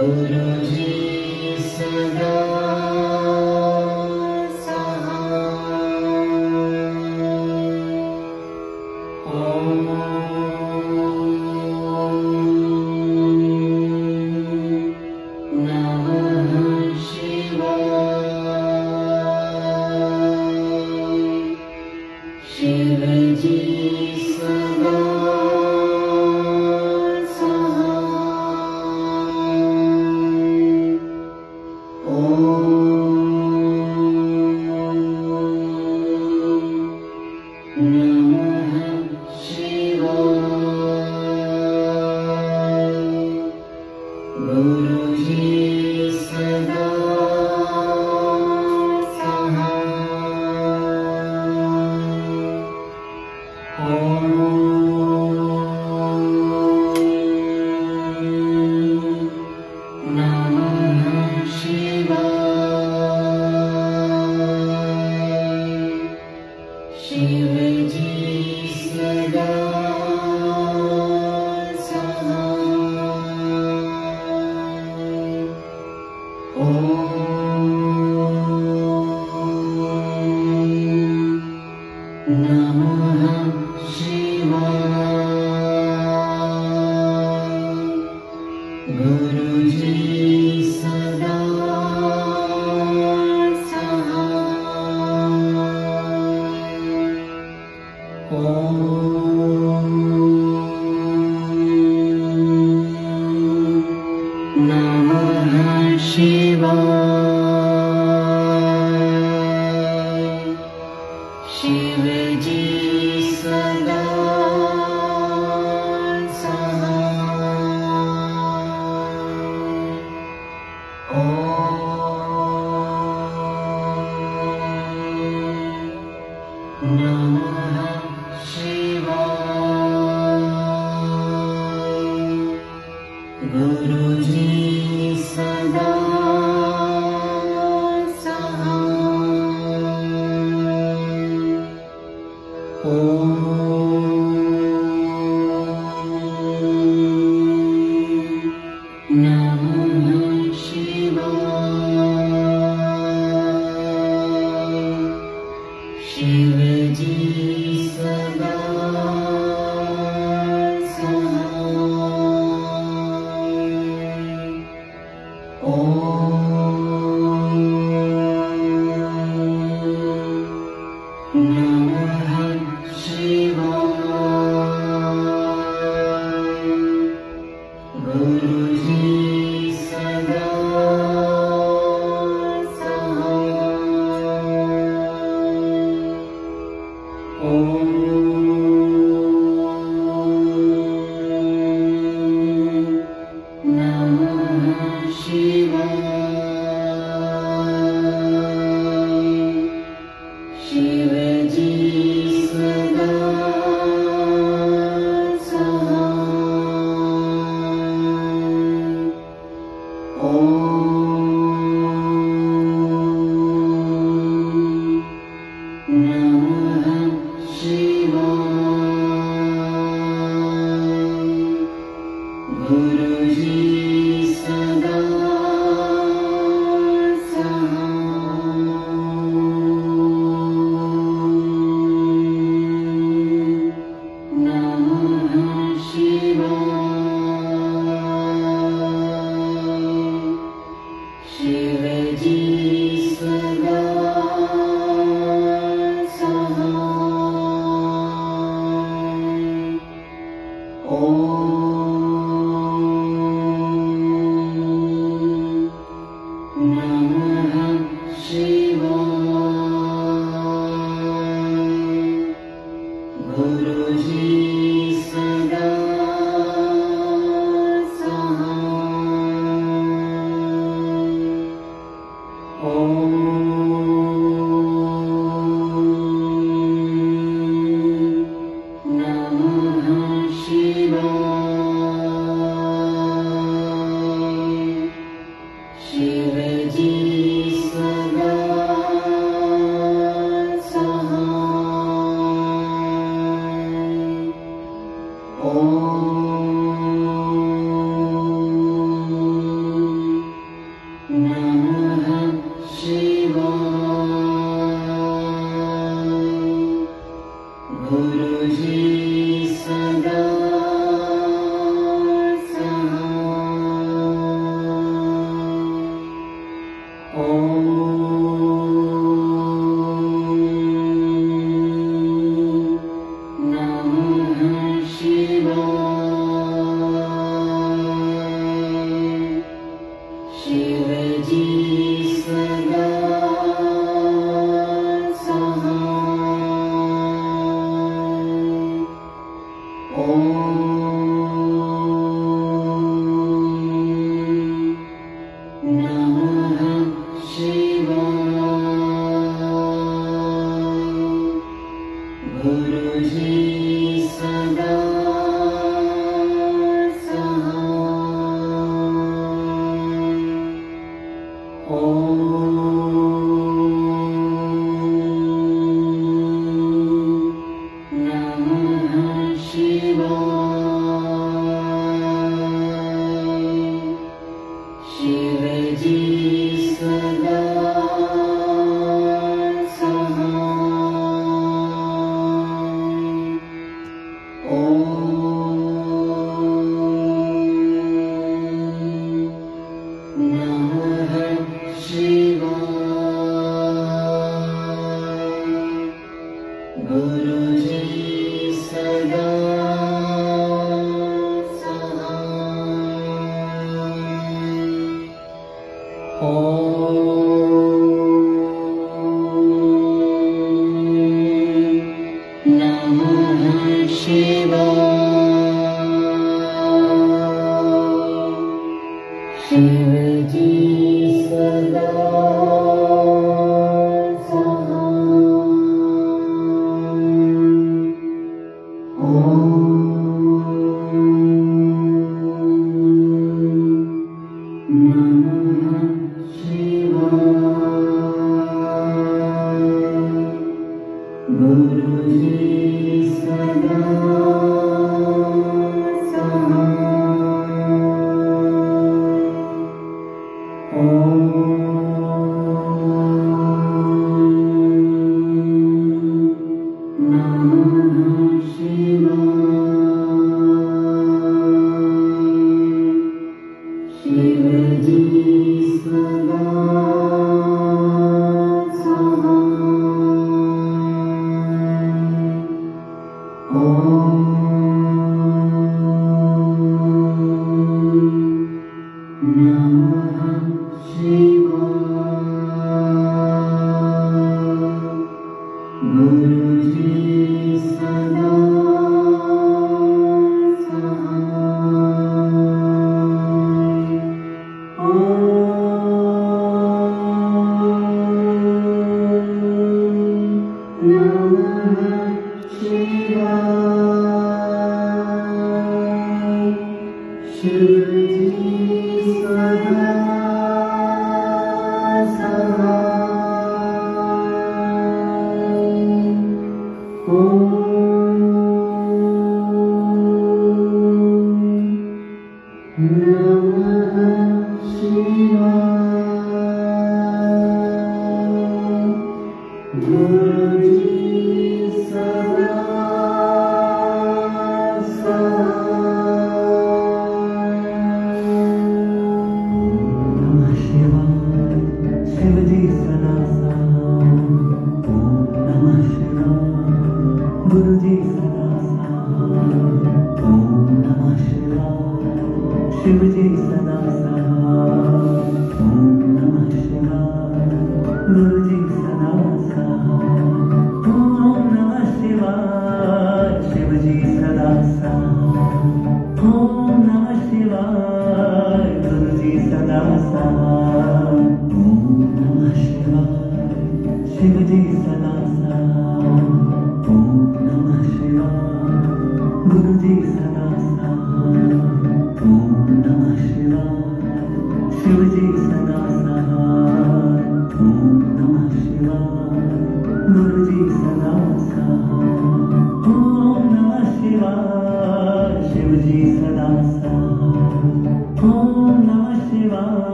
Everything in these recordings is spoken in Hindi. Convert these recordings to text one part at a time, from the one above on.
गुरुजी सदा सहाय। ओम नमः शिवाय। शिवजी सदा Shiva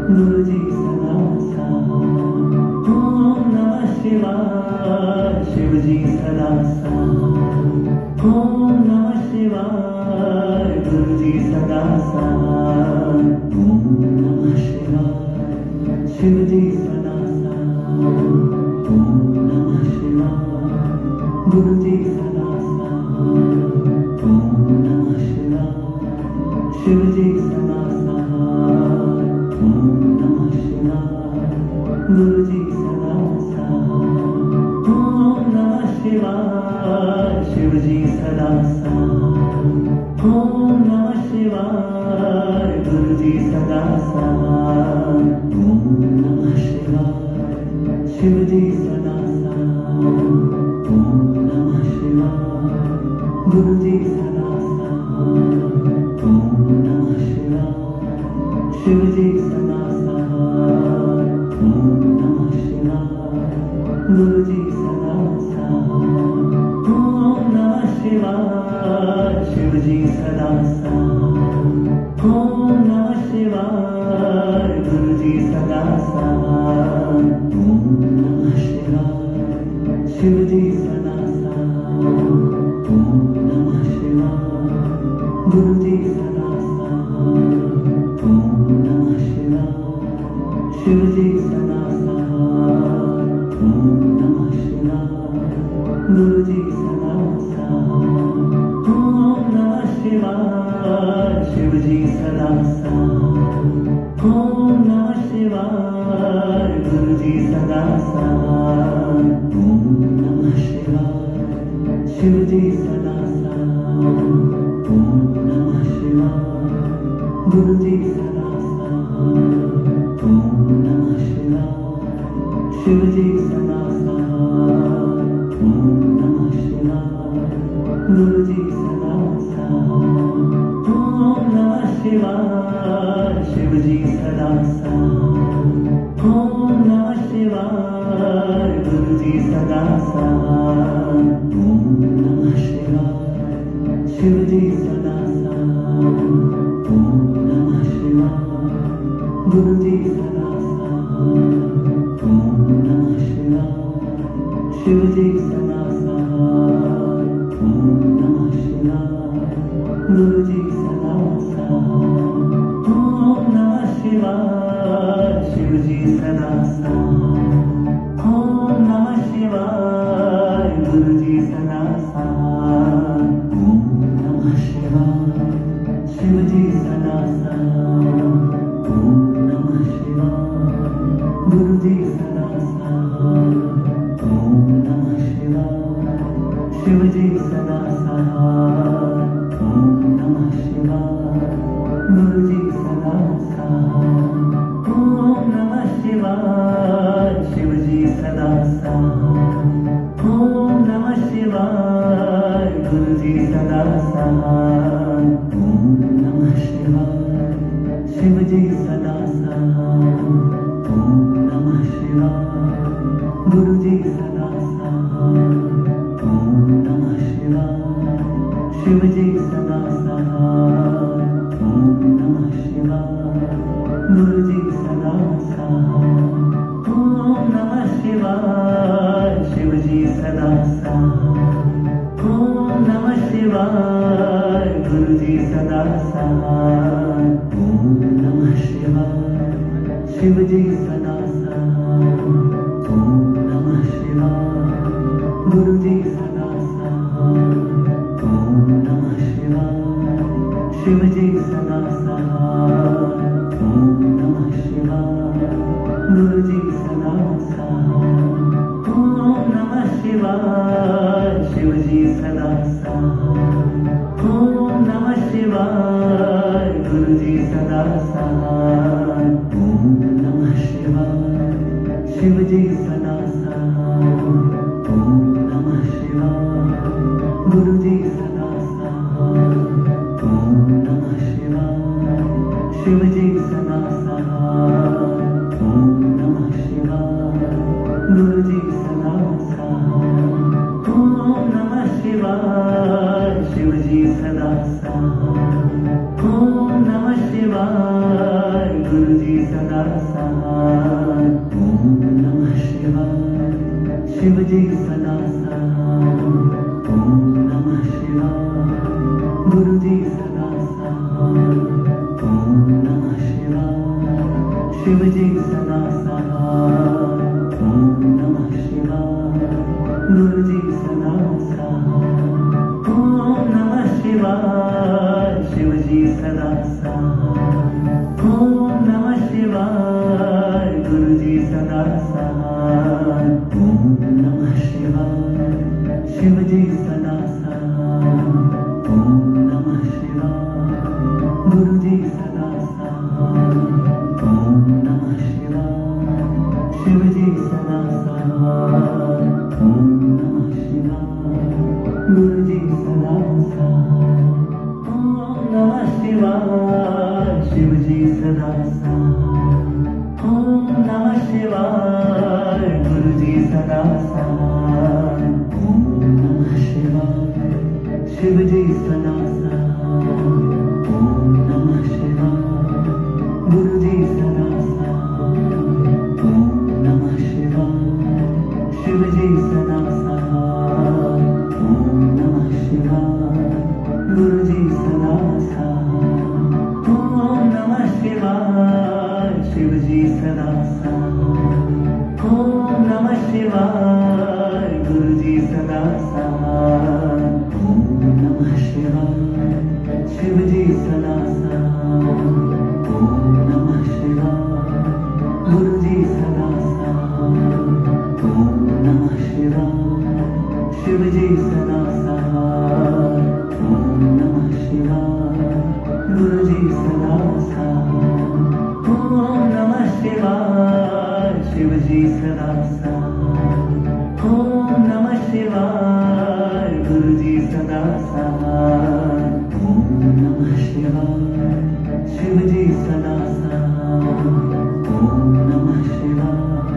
Guruji Sada शिवाय शिव जी सदा साथ। ओम नमः शिवाय गुरु जी सदा साथ। ओम नमः शिवाय शिव जी सदा साथ। ओम नमः शिवाय गुरु जी सदा साथ। ओम नमः शिवाय शिव जी सदा साथ। ओम नमः शिवाय गुरु जी सदा साथ। ओम नमः शिवाय शिव जी सदा साथ। ओम नमः शिवाय गुरु जी सदा साथ। ओम नमः शिवाय शिव जी सदा साथ। ओम नमः शिवाय गुरु जी सदा साथ। ओम नमः शिवाय शिव जी सदा साथ। ओम नमः शिवाय गुरु जी सदा साथ। ओम नमः शिवाय शिव जी सदा साथ। ओम नमः शिवाय गुरु जी सदा साथ। ओम नमः शिवाय शिव जी सदा साथ। ओम नमः शिवाय गुरु जी सदा साथ। ओम नमः शिवाय शिव जी सदा साथ। ओम नमः शिवाय गुरु जी सदा साथ। ओम नमः शिवाय शिव जी सदा साथ। ओम नमः शिवाय गुरु जी सदा साथ। ओम नमः शिवाय शिव जी सदा साथ। ओम नमः शिवाय गुरु जी सदा साथ। ओम नमः शिवाय शिव जी सदा साथ। ओम नमः शिवाय गुरु जी सदा साथ। ओम नमः शिवाय शिव जी सदा साथ। ओम नमः शिवाय गुरु जी सदा साथ। ओम नमः शिवाय शिव जी सदा साथ। ओम नमः शिवाय गुरु जी सदा साथ। ओम नमः शिवाय शिव जी सदा साथ। ओम नमः शिवाय गुरु जी सदा साथ। ओम नमः शिवाय शिव जी सदा साथ। ओम नमः शिवाय गुरु जी सदा साथ। ओम नमः शिवाय शिव जी सदा साथ। ओम नमः शिवाय गुरु जी सदा साथ। ओम नमः शिवाय शिव जी सदा साथ। ओम नमः शिवाय गुरु जी सदा साथ। ओम नमः शिवाय शिव जी सदा साथ। ओम नमः शिवाय गुरु जी सदा साथ। ओम नमः शिवाय शिव जी सदा साथ। ओम नमः शिवाय गुरु जी सदा साथ। ओम नमः शिवाय शिव जी सदा साथ। ओम नमः शिवाय गुरु जी सदा साथ। ओम नमः शिवाय शिव जी सदा साथ। ओम नमः शिवाय गुरु जी सदा साथ। ओम नमः शिवाय शिव जी सदा साथ। ओम नमः शिवाय गुरु जी सदा साथ। ओम नमः शिवाय शिव जी सदा साथ। ओम नमः शिवाय गुरु जी सदा साथ। ओम नमः शिवाय शिव जी सदा साथ। ओम नमः शिवाय गुरु जी सदा साथ। ओम नमः शिवाय शिव जी सदा साथ। ओम नमः शिवाय गुरु जी सदा साथ। ओम नमः शिवाय शिव जी सदा साथ। ओम नमः शिवाय गुरु जी सदा साथ। ओम नमः शिवाय शिव जी सदा साथ। ओम नमः शिवाय गुरु जी सदा साथ। ओम नमः शिवाय शिव जी सदा साथ। ओम नमः शिवाय। गुरु जी सदा साथ। ओम नमः शिवाय। शिव जी सदा साथ। ओम नमः शिवाय। गुरु जी सदा साथ। ओम नमः शिवाय। शिव जी सदा साथ। ओम नमः शिवाय। गुरु जी सदा साथ। ओम नमः शिवाय। शिव जी सदा साथ। ओम नमः शिवाय। गुरु जी सदा साथ। ओम नमः शिवाय। शिव जी सदा साथ। ओम नमः शिवाय। गुरु जी सदा साथ। ओम नमः शिवाय। शिव जी सदा साथ। ओम नमः शिवाय। गुरु जी सदा साथ। ओम नमः शिवाय। शिव जी सदा साथ। ओम नमः शिवाय। गुरु जी सदा साथ। ओम नमः शिवाय। शिव जी सदा साथ। ओम नमः शिवाय। गुरु जी सदा साथ। ओम नमः शिवाय। शिव जी सदा साथ। ओम नमः शिवाय। गुरु जी सदा साथ। ओम नमः शिवाय। शिव जी सदा साथ। ओम नमः शिवाय। गुरु जी सदा साथ। ओम नमः शिवाय। शिव जी सदा साथ। ओम नमः शिवाय। गुरु जी सदा साथ। ओम नमः शिवाय। शिव जी सदा साथ। ओम नमः शिवाय। गुरु जी सदा साथ। ओम नमः शिवाय। शिव जी सदा साथ। ओम नमः शिवाय।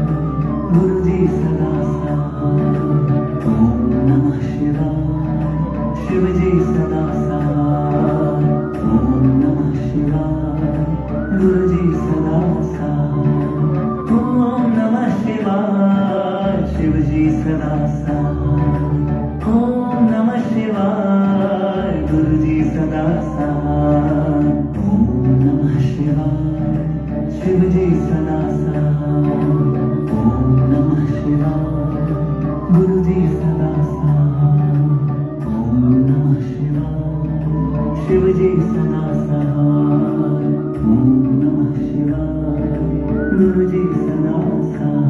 गुरु जी सदा साथ। ओम नमः शिवाय। शिव जी सदा साथ। ओम नमः शिवाय। गुरु जी सदा साथ। ओम नमः शिवाय। शिव जी सदा साथ। ओम नमः शिवाय। गुरु जी सदा साथ। ओम नमः शिवाय। शिव जी सदा साथ। ओम नमः शिवाय। गुरु जी सदा साथ। ओम नमः शिवाय। शिव जी सदा साथ। ओम नमः शिवाय। गुरु जी सदा साथ।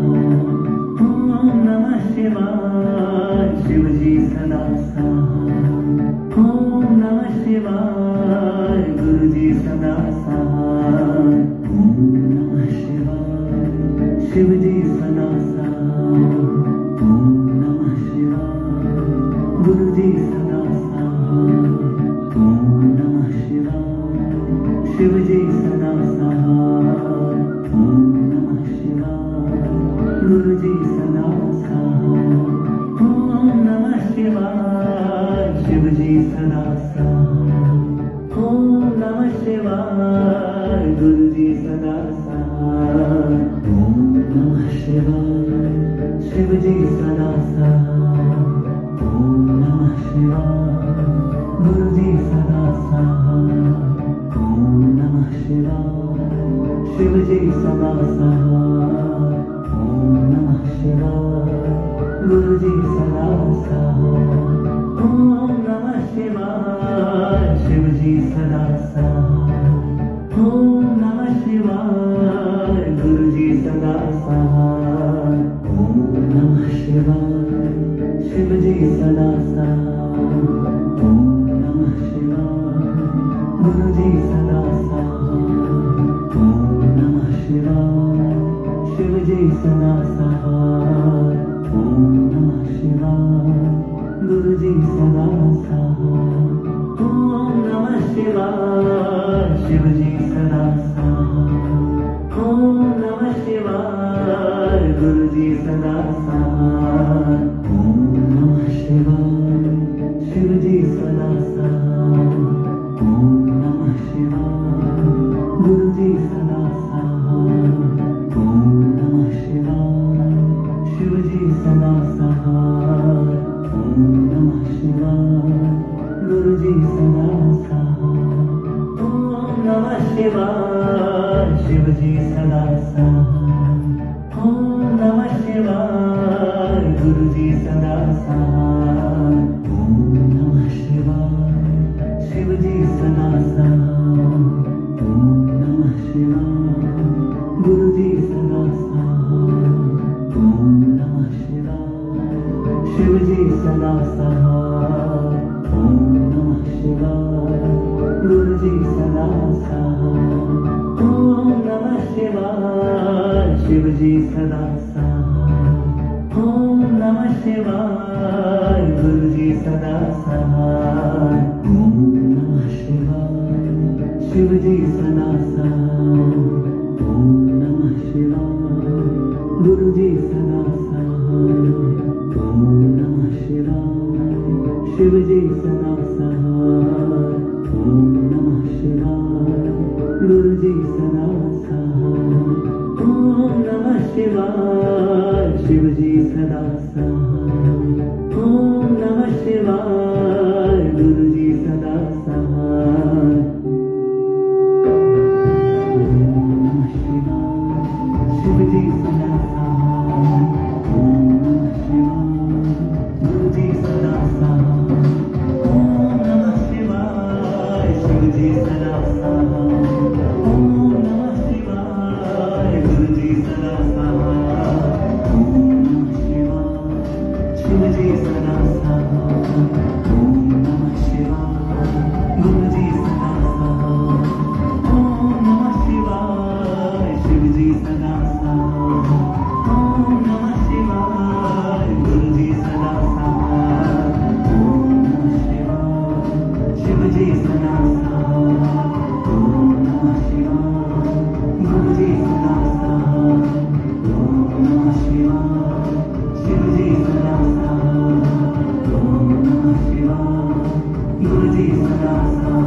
ओम नमः शिवाय। शिव जी सदा साथ। ओम नमः शिवाय। गुरु जी सदा साथ। ओम नमः शिवाय। शिव जी सदा साथ। ओम नमः शिवाय। गुरु जी सदा साथ। ओम नमः शिवाय। शिव जी सदा साथ। ओम नमः शिवाय। गुरु जी सदा साथ। ओम नमः शिवाय। शिव जी सदा साथ। ओम नमः शिवाय। गुरु जी सदा साथ। ओम नमः शिवाय। शिव जी सदा साथ। ओम नमः शिवाय। गुरु जी सदा साथ। ओम नमः शिवाय। शिव जी सदा साथ। ओम नमः शिवाय। गुरु जी सदा साथ। ओम नमः शिवाय। शिव जी सदा साथ। ओम नमः शिवाय। गुरु जी सदा साथ। ओम नमः शिवाय। शिव जी सदा साथ। ओम नमः शिवाय। गुरु जी सदा साथ। ओम नमः शिवाय। शिव जी सदा साथ। ओम नमः शिवाय। गुरु जी सदा साथ। ओम नमः शिवाय। शिव जी सदा साथ। ओम नमः शिवाय। गुरु जी सदा साथ। ओम नमः शिवाय। शिव जी सदा साथ। ओम नमः शिवाय। गुरु जी सदा साथ। ओम नमः शिवाय। शिव जी सदा साथ। शिव जी सदा साथ। ओम नमः शिवाय गुरु जी सदा साथ। ओम नमः शिवाय शिव जी सदा साथ। ओम नमः शिवाय गुरु जी सदा साथ। ओम नमः शिवाय शिव जी सदा साथ। ओम नमः शिवाय गुरु जी सदा साथ। ओम नमः शिवाय शिव जी सदा साथ। ओम नमः शिवाय गुरु जी सदा साथ। ओम नमः शिवाय शिव जी सदा साथ। ओम नमः शिवाय गुरु जी सदा साथ। ओम नमः शिवाय शिव जी सदा साथ। ओम नमः शिवाय गुरु जी सदा साथ। ओम नमः शिवाय शिव जी सदा साथ। ओम नमः शिवाय गुरु जी सदा साथ। ओम नमः शिवाय शिव जी सदा साथ। ओम नमः शिवाय गुरु जी सदा साथ। ओम नमः शिवाय शिव जी सदा साथ। ओम नमः शिवाय गुरु जी सदा साथ। ओम नमः शिवाय शिव जी सदा साथ। ओम नमः शिवाय गुरु जी सदा साथ। ओम नमः शिवाय शिव जी सदा साथ। ओम नमः शिवाय गुरु जी सदा साथ। ओम नमः शिवाय शिव जी सदा साथ। ओम नमः शिवाय गुरु जी सदा साथ। ओम नमः शिवाय शिव जी सदा साथ। ओम नमः शिवाय गुरु जी सदा साथ।